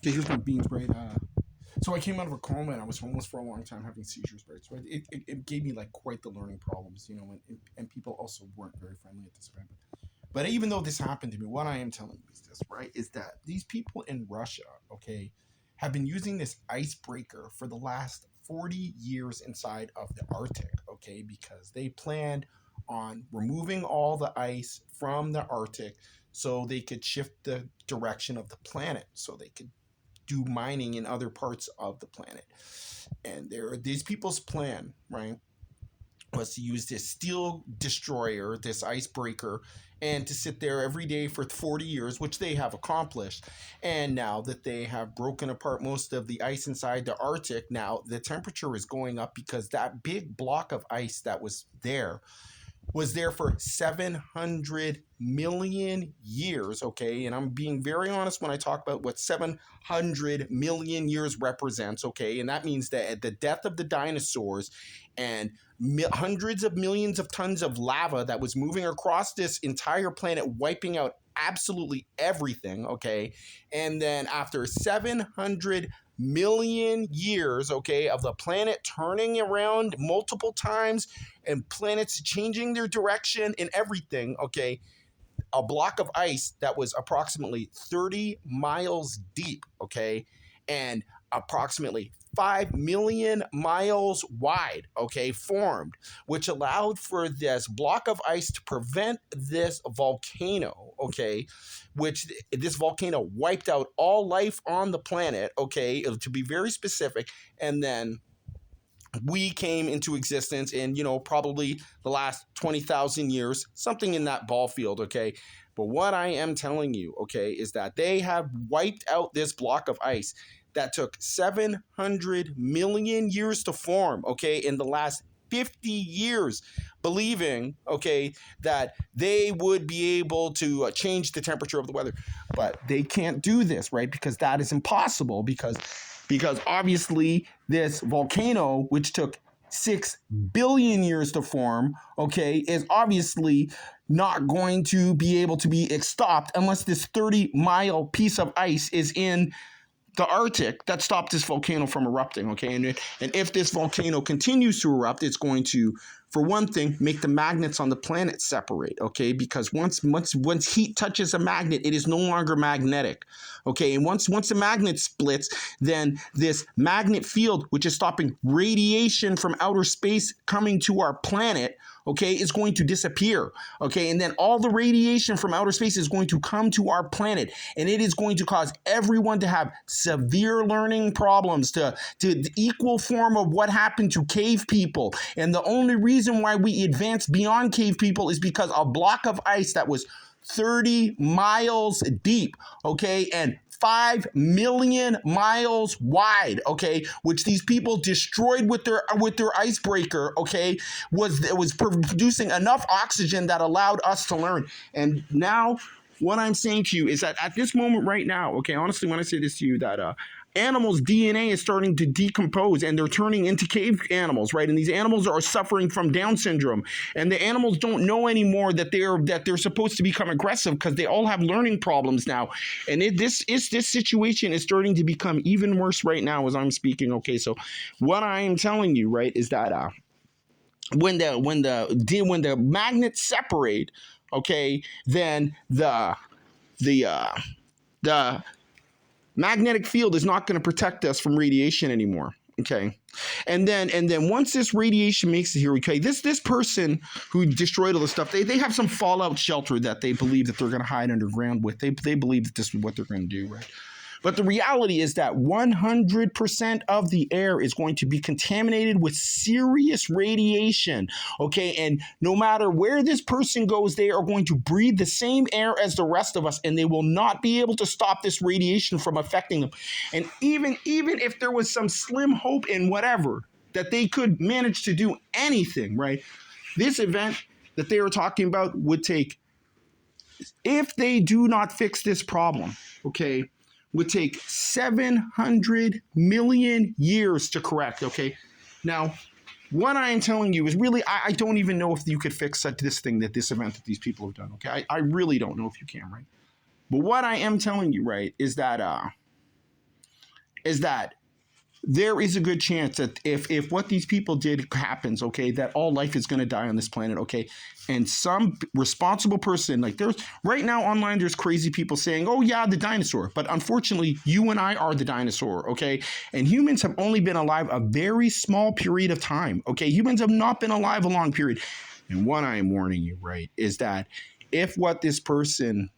Okay, here's my beans, right? So I came out of a coma and I was homeless for a long time, having seizures, right? So it gave me like quite the learning problems, you know, and people also weren't very friendly at this event. But even though this happened to me, what I am telling you is this, right? Is that these people in Russia, okay, have been using this icebreaker for the last 40 years inside of the Arctic, okay, because they planned on removing all the ice from the Arctic so they could shift the direction of the planet, so they could do mining in other parts of the planet. And there are these people's plan, right? Was to use this steel destroyer, this icebreaker, and to sit there every day for 40 years, which they have accomplished. And now that they have broken apart most of the ice inside the Arctic, now the temperature is going up because that big block of ice that was there for 700 million years, okay? And I'm being very honest when I talk about what 700 million years represents, okay? And that means that at the death of the dinosaurs and hundreds of millions of tons of lava that was moving across this entire planet, wiping out absolutely everything, okay? And then after 700 million years, okay, of the planet turning around multiple times and planets changing their direction and everything, okay, a block of ice that was approximately 30 miles deep, okay, and approximately 5 million miles wide, okay, formed, which allowed for this block of ice to prevent this volcano, okay, which this volcano wiped out all life on the planet, okay, to be very specific, and then we came into existence in, you know, probably the last 20,000 years, something in that ball field, okay? But what I am telling you, okay, is that they have wiped out this block of ice that took 700 million years to form, okay, in the last 50 years, believing, okay, that they would be able to change the temperature of the weather. But they can't do this, right? Because that is impossible because obviously this volcano, which took 6 billion years to form, okay, is obviously not going to be able to be stopped unless this 30-mile piece of ice is in the Arctic that stopped this volcano from erupting, okay? And if this volcano continues to erupt, it's going to, for one thing, make the magnets on the planet separate, okay? Because once heat touches a magnet, it is no longer magnetic, okay? And once the magnet splits, then this magnet field, which is stopping radiation from outer space coming to our planet, okay, is going to disappear, okay? And then all the radiation from outer space is going to come to our planet, and it is going to cause everyone to have severe learning problems, to the equal form of what happened to cave people. And the only reason why we advanced beyond cave people is because a block of ice that was 30 miles deep, okay, and 5 million miles wide, okay, which these people destroyed with their icebreaker, okay, was producing enough oxygen that allowed us to learn. And now what I'm saying to you is that at this moment right now, okay, honestly, when I say this to you, that animals' DNA is starting to decompose and they're turning into cave animals, right? And these animals are suffering from Down syndrome, and the animals don't know anymore that they're supposed to become aggressive because they all have learning problems now. And this situation is starting to become even worse right now as I'm speaking. Okay, so what I am telling you, right, is that when the magnets separate, okay, then the magnetic field is not going to protect us from radiation anymore. Okay. And then once this radiation makes it here, okay, this person who destroyed all this stuff, they have some fallout shelter that they believe that they're going to hide underground with. They believe that this is what they're going to do, right? But the reality is that 100% of the air is going to be contaminated with serious radiation, okay? And no matter where this person goes, they are going to breathe the same air as the rest of us, and they will not be able to stop this radiation from affecting them. And even if there was some slim hope in whatever, that they could manage to do anything, right? This event that they are talking about would take, if they do not fix this problem, okay, would take 700 million years to correct, okay? Now, what I am telling you is really, I don't even know if you could fix this event that these people have done, okay? I really don't know if you can, right? But what I am telling you, right, is that is that there is a good chance that if what these people did happens, okay, that all life is going to die on this planet, okay, and some responsible person, like there's right now online, there's crazy people saying, oh yeah, the dinosaur, but unfortunately, you and I are the dinosaur, okay, and humans have only been alive a very small period of time, okay, humans have not been alive a long period, and what I am warning you, right, is that if what this person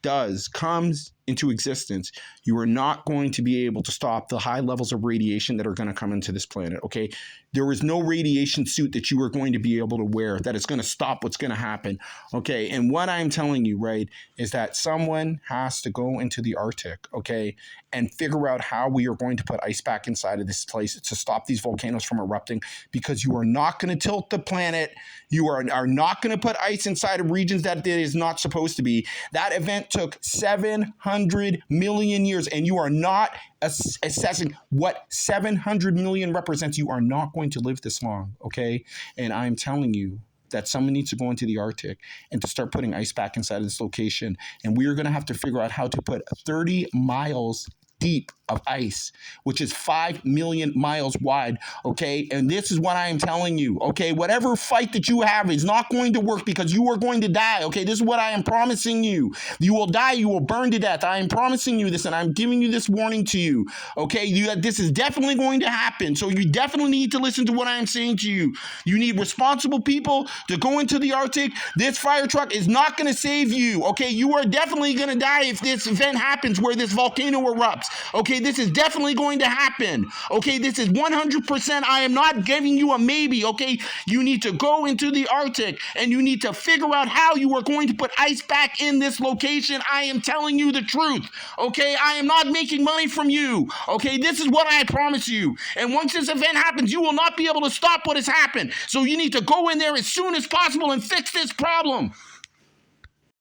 does comes into existence, you are not going to be able to stop the high levels of radiation that are going to come into this planet. Okay. There is no radiation suit that you are going to be able to wear that is going to stop what's going to happen. Okay. And what I'm telling you, right, is that someone has to go into the Arctic, okay, and figure out how we are going to put ice back inside of this place to stop these volcanoes from erupting, because you are not going to tilt the planet. You are not going to put ice inside of regions that it is not supposed to be. That event took 700 million years, and you are not assessing what 700 million represents. You are not going to live this long, okay? And I'm telling you that someone needs to go into the Arctic and to start putting ice back inside of this location. And we are going to have to figure out how to put 30 miles deep of ice, which is 5 million miles wide, okay? And this is what I am telling you, okay? Whatever fight that you have is not going to work, because you are going to die, okay? This is what I am promising you. You will die, you will burn to death. I am promising you this, and I'm giving you this warning to you, okay? This is definitely going to happen, so you definitely need to listen to what I am saying to you. You need responsible people to go into the Arctic. This fire truck is not going to save you, okay? You are definitely going to die if this event happens where this volcano erupts. Okay, this is definitely going to happen. Okay, this is 100%. I am not giving you a maybe. Okay, you need to go into the Arctic and you need to figure out how you are going to put ice back in this location. I am telling you the truth. Okay, I am not making money from you. Okay, this is what I promise you. And once this event happens, you will not be able to stop what has happened. So you need to go in there as soon as possible and fix this problem.